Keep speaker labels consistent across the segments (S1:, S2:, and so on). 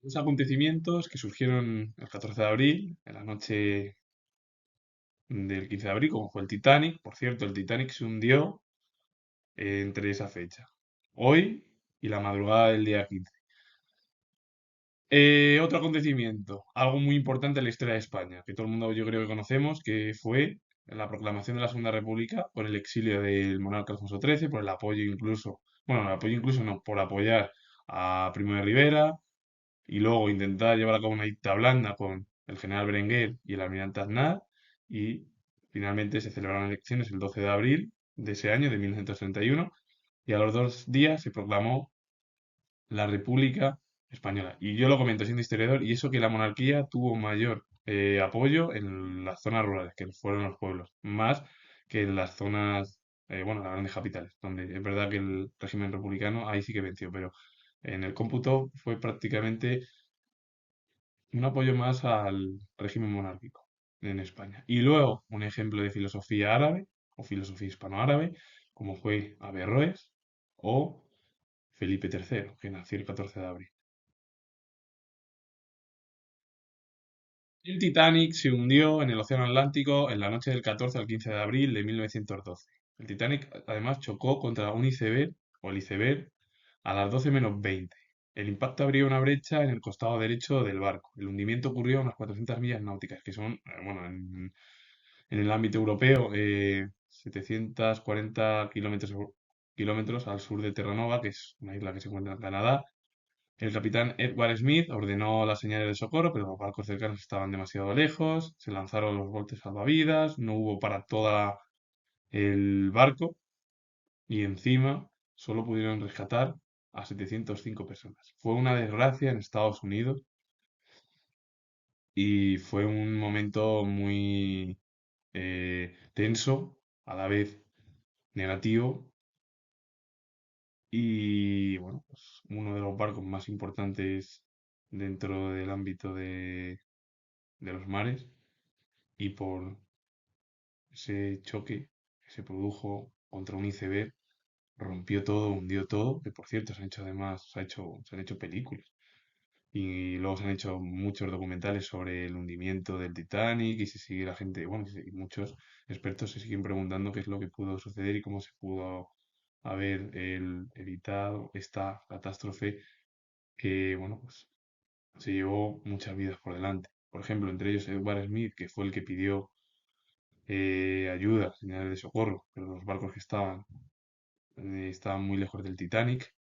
S1: Los acontecimientos que surgieron el 14 de abril, en la noche del 15 de abril, como fue el Titanic. Por cierto, el Titanic se hundió entre esa fecha, hoy y la madrugada del día 15. Otro acontecimiento, algo muy importante en la historia de España, que todo el mundo yo creo que conocemos, que fue la proclamación de la Segunda República por el exilio del monarca Alfonso XIII, por el apoyo incluso, bueno, el apoyo incluso no, por apoyar a Primo de Rivera y luego intentar llevar a cabo una dicta blanda con el general Berenguer y el almirante Aznar, y finalmente se celebraron elecciones el 12 de abril de ese año, de 1931, y a los 2 días se proclamó la República Española. Y yo lo comento siendo historiador, y eso que la monarquía tuvo mayor apoyo en las zonas rurales, que fueron los pueblos, más que en las zonas, bueno, las grandes capitales, donde es verdad que el régimen republicano ahí sí que venció, pero en el cómputo fue prácticamente un apoyo más al régimen monárquico en España. Y luego un ejemplo de filosofía árabe o filosofía hispanoárabe, como fue Averroes o Felipe III, que nació el 14 de abril. El Titanic se hundió en el Océano Atlántico en la noche del 14 al 15 de abril de 1912. El Titanic además chocó contra un iceberg o el iceberg a las 12 menos 20. El impacto abrió una brecha en el costado derecho del barco. El hundimiento ocurrió a unas 400 millas náuticas, que son, bueno, en el ámbito europeo, 740 kilómetros al sur de Terranova, que es una isla que se encuentra en Canadá. El capitán Edward Smith ordenó las señales de socorro, pero los barcos cercanos estaban demasiado lejos. Se lanzaron los botes salvavidas, no hubo para todo el barco y encima solo pudieron rescatar a 705 personas. Fue una desgracia en Estados Unidos y fue un momento muy tenso, a la vez negativo, y bueno, pues uno de los barcos más importantes dentro del ámbito de los mares, y por ese choque que se produjo contra un iceberg rompió todo, hundió todo, que por cierto se han hecho además, se han hecho películas. Y luego se han hecho muchos documentales sobre el hundimiento del Titanic, y se sigue la gente, bueno, y muchos expertos se siguen preguntando qué es lo que pudo suceder y cómo se pudo haber evitado esta catástrofe que, bueno, pues se llevó muchas vidas por delante. Por ejemplo, entre ellos Edward Smith, que fue el que pidió ayuda, señales de socorro, pero los barcos que estaban muy lejos del Titanic,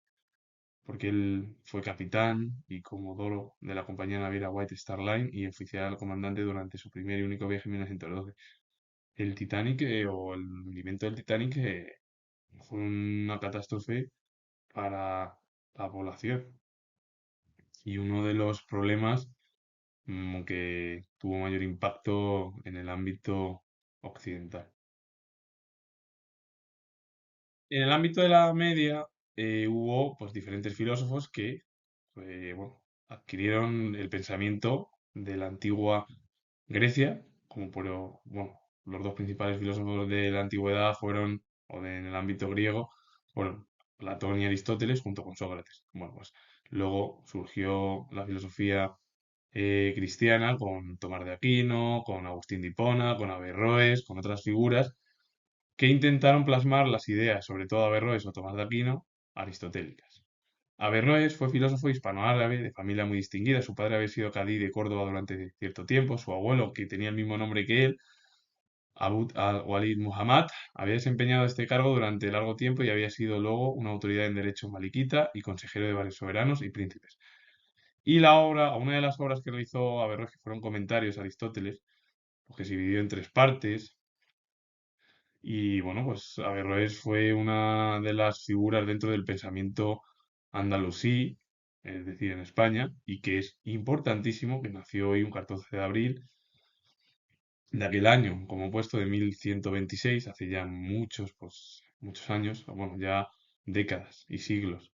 S1: porque él fue capitán y comodoro de la compañía naviera White Star Line y oficial comandante durante su primer y único viaje en 1912. El Titanic, o el hundimiento del Titanic, fue una catástrofe para la población y uno de los problemas que tuvo mayor impacto en el ámbito occidental. En el ámbito de la media hubo pues diferentes filósofos que bueno, adquirieron el pensamiento de la antigua Grecia, como bueno, los dos principales filósofos de la antigüedad fueron, en el ámbito griego, fueron Platón y Aristóteles junto con Sócrates. Bueno, pues luego surgió la filosofía cristiana con Tomás de Aquino, con Agustín de Hipona, con Averroes, con otras figuras que intentaron plasmar las ideas, sobre todo Averroes o Tomás de Aquino, aristotélicas. Averroes fue filósofo hispanoárabe de familia muy distinguida. Su padre había sido cadí de Córdoba durante cierto tiempo. Su abuelo, que tenía el mismo nombre que él, Abd al-Walid Muhammad, había desempeñado este cargo durante largo tiempo y había sido luego una autoridad en derecho maliquita y consejero de varios soberanos y príncipes. Y una de las obras que realizó Averroes, que fueron comentarios a Aristóteles, pues que se dividió en tres partes. Y bueno, pues Averroes fue una de las figuras dentro del pensamiento andalusí, es decir, en España, y que es importantísimo, que nació hoy un 14 de abril de aquel año, como puesto de 1126, hace ya muchos, pues, muchos años, o bueno, ya décadas y siglos.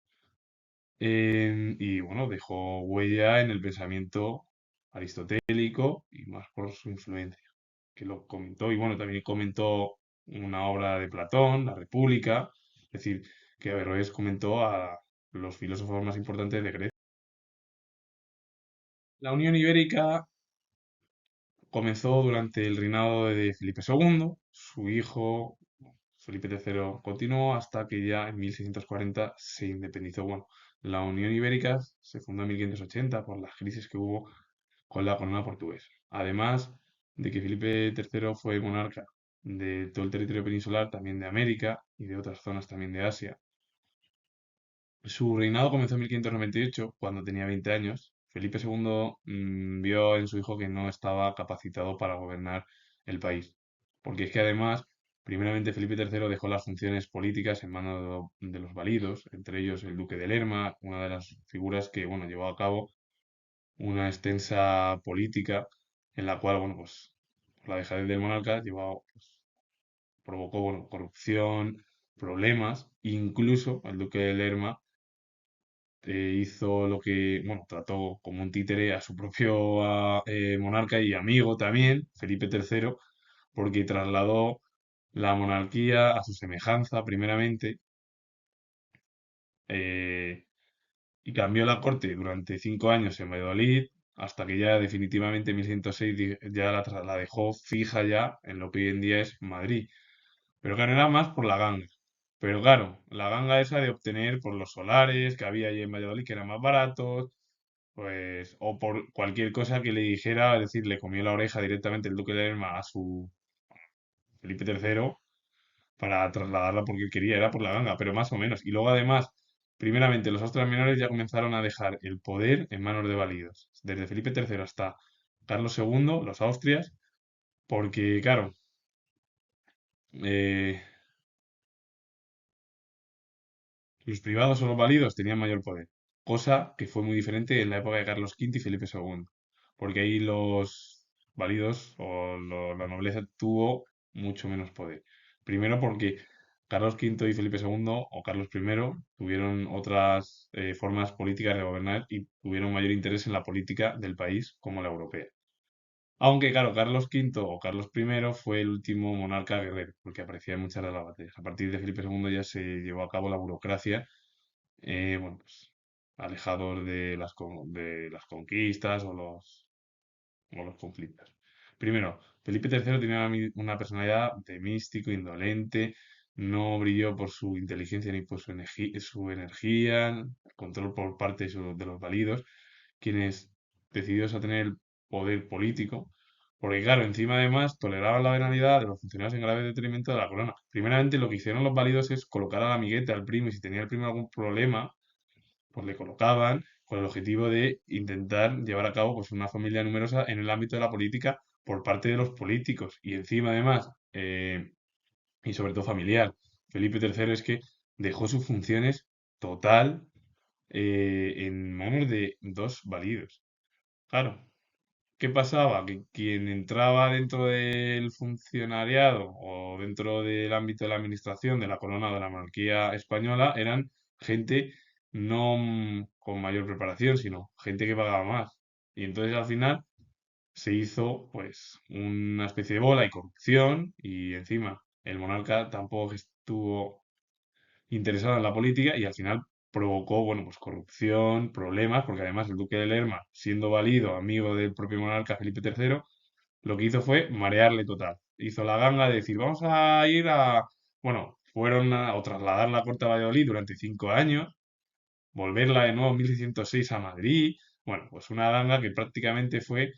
S1: Y bueno, dejó huella en el pensamiento aristotélico y más por su influencia, que lo comentó, y bueno, también comentó una obra de Platón, La República, es decir, que Averroes comentó a los filósofos más importantes de Grecia. La Unión Ibérica comenzó durante el reinado de Felipe II, su hijo Felipe III continuó hasta que ya en 1640 se independizó. Bueno, la Unión Ibérica se fundó en 1580 por las crisis que hubo con la corona portuguesa. Además de que Felipe III fue monarca de todo el territorio peninsular, también de América y de otras zonas también de Asia. Su reinado comenzó en 1598, cuando tenía 20 años. Felipe II vio en su hijo que no estaba capacitado para gobernar el país. Porque es que además, primeramente Felipe III dejó las funciones políticas en manos de los validos, entre ellos el duque de Lerma, una de las figuras que, bueno, llevó a cabo una extensa política en la cual, bueno, pues la dejadez del monarca provocó, bueno, corrupción, problemas, incluso el duque de Lerma hizo lo que, bueno, trató como un títere a su propio monarca y amigo también, Felipe III, porque trasladó la monarquía a su semejanza, primeramente, eh, y cambió la corte durante 5 años en Valladolid, hasta que ya definitivamente en 1106 ya la dejó fija ya en lo que hoy en día es Madrid. Pero claro, era más por la ganga. Pero claro, la ganga esa de obtener por los solares que había allí en Valladolid, que eran más baratos, pues, o por cualquier cosa que le dijera, es decir, le comió la oreja directamente el duque de Lerma a su Felipe III para trasladarla porque él quería, era por la ganga, pero más o menos. Y luego además, primeramente, los Austrias menores ya comenzaron a dejar el poder en manos de válidos, desde Felipe III hasta Carlos II, los Austrias, porque claro, eh, los privados o los válidos tenían mayor poder, cosa que fue muy diferente en la época de Carlos V y Felipe II, porque ahí los válidos o la nobleza tuvo mucho menos poder. Primero porque Carlos V y Felipe II o Carlos I tuvieron otras formas políticas de gobernar y tuvieron mayor interés en la política del país como la europea. Aunque, claro, Carlos V o Carlos I fue el último monarca guerrero, porque aparecía en muchas de las batallas. A partir de Felipe II ya se llevó a cabo la burocracia, bueno, pues alejados de las conquistas o los conflictos. Primero, Felipe III tenía una personalidad de místico, indolente, no brilló por su inteligencia ni por su energía, control por parte de los válidos, quienes decididos a tener el poder político, porque claro, encima además toleraban la venalidad de los funcionarios en grave detrimento de la corona. Primeramente lo que hicieron los válidos es colocar al amiguete, al primo, y si tenía el primo algún problema, pues le colocaban con el objetivo de intentar llevar a cabo pues una familia numerosa en el ámbito de la política por parte de los políticos y encima además y sobre todo familiar. Felipe III es que dejó sus funciones total en manos de dos válidos. Claro, ¿qué pasaba? Que quien entraba dentro del funcionariado o dentro del ámbito de la administración de la corona o de la monarquía española eran gente no con mayor preparación, sino gente que pagaba más. Y entonces al final se hizo pues una especie de bola y corrupción y encima el monarca tampoco estuvo interesado en la política y al final provocó, bueno, pues corrupción, problemas, porque además el duque de Lerma, siendo valido, amigo del propio monarca Felipe III, lo que hizo fue marearle total. Hizo la ganga de decir, vamos a ir a, bueno, o trasladar la corte a Valladolid durante 5 años, volverla de nuevo en 1606 a Madrid, bueno, pues una ganga que prácticamente fue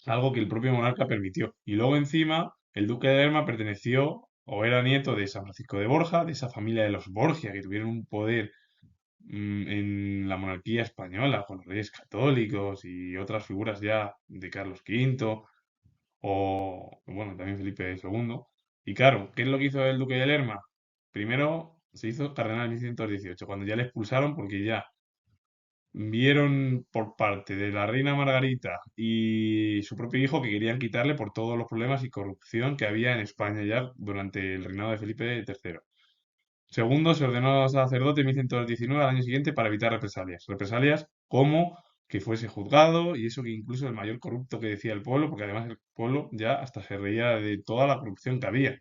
S1: algo que el propio monarca permitió. Y luego encima, el duque de Lerma perteneció o era nieto de San Francisco de Borja, de esa familia de los Borgia, que tuvieron un poder en la monarquía española, con los reyes católicos y otras figuras ya de Carlos V o, bueno, también Felipe II. Y claro, ¿qué es lo que hizo el duque de Lerma? Primero se hizo cardenal en 1618, cuando ya le expulsaron porque ya vieron por parte de la reina Margarita y su propio hijo que querían quitarle por todos los problemas y corrupción que había en España ya durante el reinado de Felipe III. Segundo, se ordenó sacerdote en 1119 al año siguiente para evitar represalias. Represalias como que fuese juzgado y eso que incluso el mayor corrupto que decía el pueblo, porque además el pueblo ya hasta se reía de toda la corrupción que había.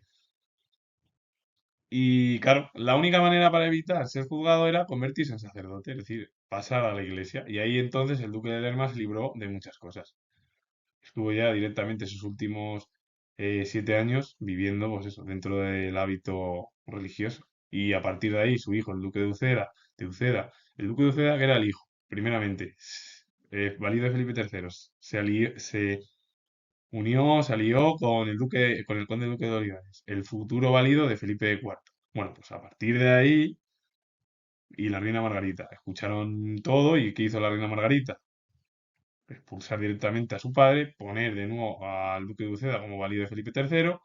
S1: Y claro, la única manera para evitar ser juzgado era convertirse en sacerdote, es decir, pasar a la iglesia. Y ahí entonces el duque de Lerma se libró de muchas cosas. Estuvo ya directamente sus últimos 7 años viviendo, pues eso, dentro del hábito religioso. Y a partir de ahí, su hijo, el duque el duque de Uceda, que era el hijo, primeramente, valido de Felipe III, se unió, se alió con con el conde duque de Olivares, el futuro valido de Felipe IV. Bueno, pues a partir de ahí, y la reina Margarita, escucharon todo, ¿y qué hizo la reina Margarita? Expulsar directamente a su padre, poner de nuevo al duque de Uceda como valido de Felipe III,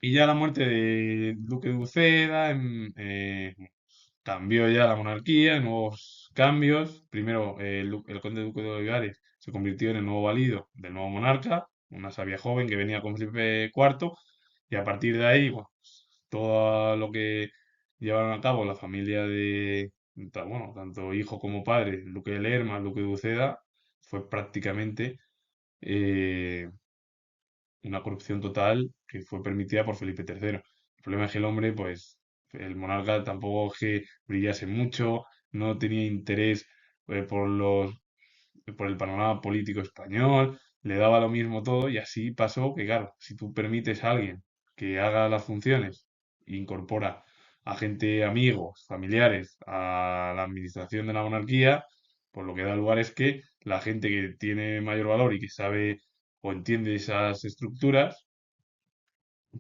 S1: y ya la muerte del duque de Uceda cambió ya la monarquía, nuevos cambios. Primero, el conde duque de Olivares se convirtió en el nuevo valido del nuevo monarca, una sabia joven que venía con Felipe IV, y a partir de ahí, bueno, pues, todo lo que llevaron a cabo la familia bueno, tanto hijo como padre, el duque de Lerma, el duque de Uceda, fue prácticamente eh, una corrupción total que fue permitida por Felipe III. El problema es que el hombre, pues, el monarca tampoco es que brillase mucho, no tenía interés por el panorama político español, le daba lo mismo todo y así pasó que, claro, si tú permites a alguien que haga las funciones, incorpora a gente, amigos, familiares, a la administración de la monarquía, pues lo que da lugar es que la gente que tiene mayor valor y que sabe o entiende esas estructuras,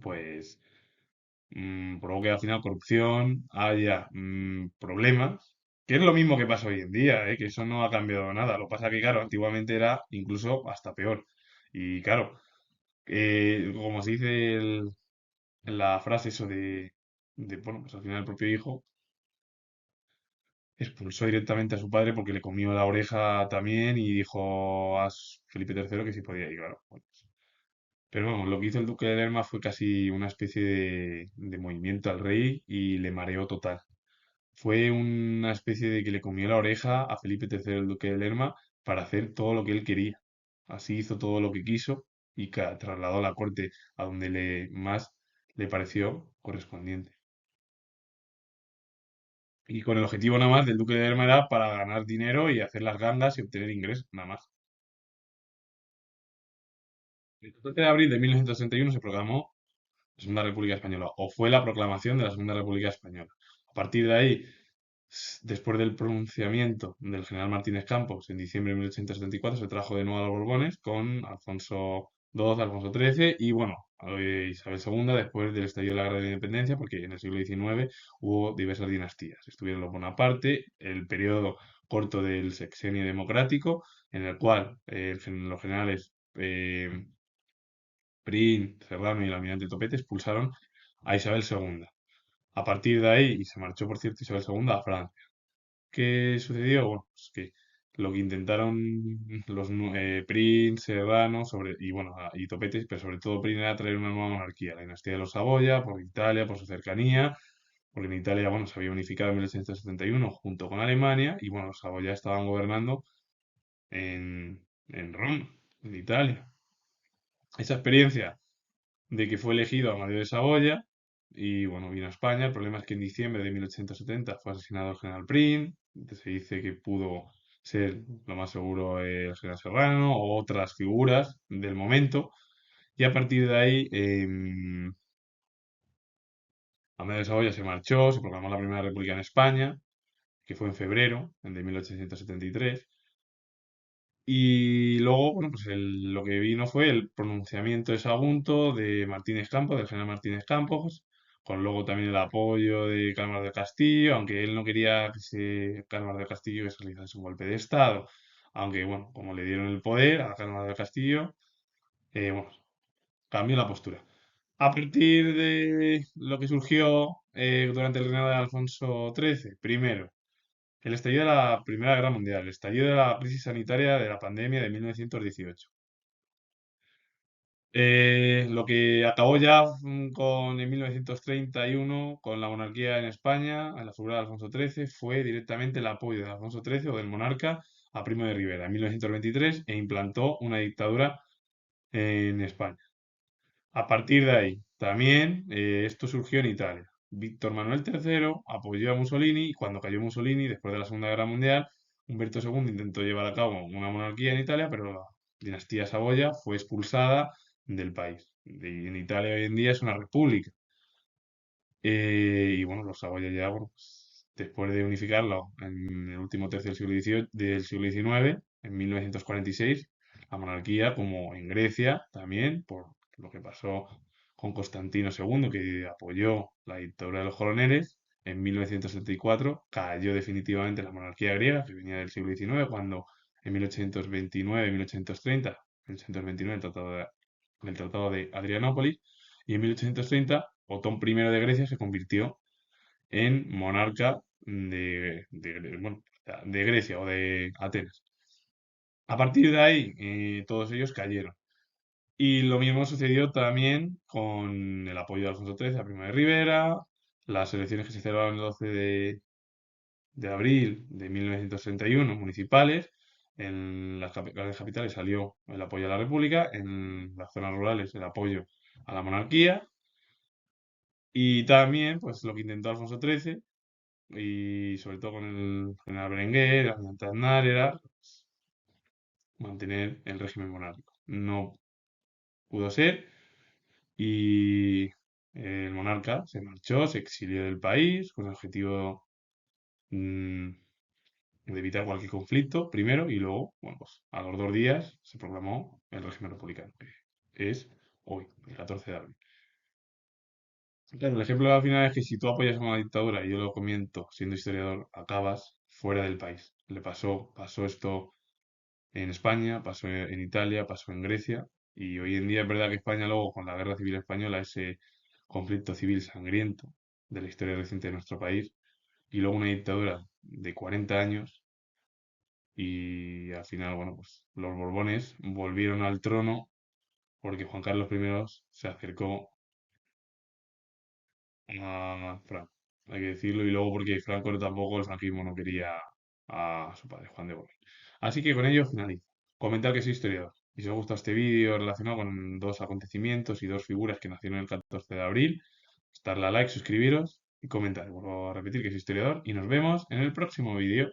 S1: pues provoque al final corrupción, haya problemas, que es lo mismo que pasa hoy en día, que eso no ha cambiado nada. Lo que pasa que, claro, antiguamente era incluso hasta peor. Y claro, como se dice en la frase eso bueno, pues al final el propio hijo expulsó directamente a su padre porque le comió la oreja también y dijo a Felipe III que sí podía ir, claro. Bueno, pero vamos, lo que hizo el duque de Lerma fue casi una especie de movimiento al rey y le mareó total. Fue una especie de que le comió la oreja a Felipe III, el duque de Lerma, para hacer todo lo que él quería. Así hizo todo lo que quiso y trasladó la corte a donde más le pareció correspondiente. Y con el objetivo nada más del duque de Lerma era para ganar dinero y hacer las gangas y obtener ingresos, nada más. El 14 de abril de 1961 se proclamó la Segunda República Española, o fue la proclamación de la Segunda República Española. A partir de ahí, después del pronunciamiento del general Martínez Campos en diciembre de 1874, se trajo de nuevo a los Borbones con Alfonso II, Alfonso XIII y, bueno, Isabel II después del estallido de la Guerra de la Independencia, porque en el siglo XIX hubo diversas dinastías. Estuvieron los Bonaparte, el periodo corto del sexenio democrático, en el cual los generales Prim, Serrano y el almirante Topete expulsaron a Isabel II. A partir de ahí, y se marchó, por cierto, Isabel II a Francia. ¿Qué sucedió? Bueno, pues que lo que intentaron Prim, Serrano y, bueno, y Topete, pero sobre todo Prim, era traer una nueva monarquía, la dinastía de los Saboya, por Italia, por su cercanía, porque en Italia, bueno, se había unificado en 1871 junto con Alemania, y, bueno, los Saboya estaban gobernando en Roma, en Italia. Esa experiencia de que fue elegido Amadeo de Saboya y bueno, vino a España. El problema es que en diciembre de 1870 fue asesinado el general Prim. Se dice que pudo ser lo más seguro el general Serrano o otras figuras del momento. Y a partir de ahí, Amadeo de Saboya se marchó, se proclamó la Primera República en España, que fue en febrero de 1873. Y luego, bueno, pues lo que vino fue el pronunciamiento de Sagunto, de Martínez Campos, del general Martínez Campos, con luego también el apoyo de Cálmar del Castillo, aunque él no quería que Cálmar del Castillo que se realizase un golpe de Estado, aunque bueno, como le dieron el poder a Cálmar del Castillo, bueno, cambió la postura. A partir de lo que surgió durante el reinado de Alfonso XIII, primero, el estallido de la Primera Guerra Mundial, el estallido de la crisis sanitaria de la pandemia de 1918. Lo que acabó ya en 1931 con la monarquía en España, en la figura de Alfonso XIII, fue directamente el apoyo de Alfonso XIII o del monarca a Primo de Rivera en 1923 e implantó una dictadura en España. A partir de ahí, también esto surgió en Italia. Víctor Manuel III apoyó a Mussolini y cuando cayó Mussolini, después de la Segunda Guerra Mundial, Humberto II intentó llevar a cabo una monarquía en Italia, pero la dinastía Saboya fue expulsada del país. En Italia hoy en día es una república. Y bueno, los Saboya ya, bueno, pues, después de unificarlo en el último tercio del siglo XIX, en 1946, la monarquía, como en Grecia también, por lo que pasó con Constantino II, que apoyó la dictadura de los coroneles, en 1974 cayó definitivamente la monarquía griega, que venía del siglo XIX, cuando en 1829, 1830, 1829 el tratado de Adrianópolis, y en 1830 Otón I de Grecia se convirtió en monarca bueno, de Grecia o de Atenas. A partir de ahí, todos ellos cayeron. Y lo mismo sucedió también con el apoyo de Alfonso XIII a Primo de Rivera, las elecciones que se celebraron el 12 de abril de 1961, municipales. En las grandes capitales salió el apoyo a la República, en las zonas rurales el apoyo a la monarquía. Y también, pues lo que intentó Alfonso XIII, y sobre todo con el general Berenguer, el almirante Aznar, era pues, mantener el régimen monárquico. No pudo ser y el monarca se marchó, se exilió del país con el objetivo mm, de evitar cualquier conflicto primero y luego, bueno, pues a los 2 días se proclamó el régimen republicano, que es hoy, el 14 de abril. Claro, el ejemplo al final es que si tú apoyas a una dictadura, y yo lo comiento siendo historiador, acabas fuera del país. Pasó esto en España, pasó en Italia, pasó en Grecia, y hoy en día es verdad que España luego con la Guerra Civil Española, ese conflicto civil sangriento de la historia reciente de nuestro país, y luego una dictadura de 40 años, y al final, bueno, pues los Borbones volvieron al trono porque Juan Carlos I se acercó a Franco, hay que decirlo, y luego porque Franco tampoco, el franquismo no quería a su padre, Juan de Borbón. Así que con ello finalizo. Comentar que soy historiador. Y si os gusta este vídeo relacionado con dos acontecimientos y dos figuras que nacieron el 14 de abril, darle a like, suscribiros y comentar. Vuelvo a repetir que soy historiador y nos vemos en el próximo vídeo.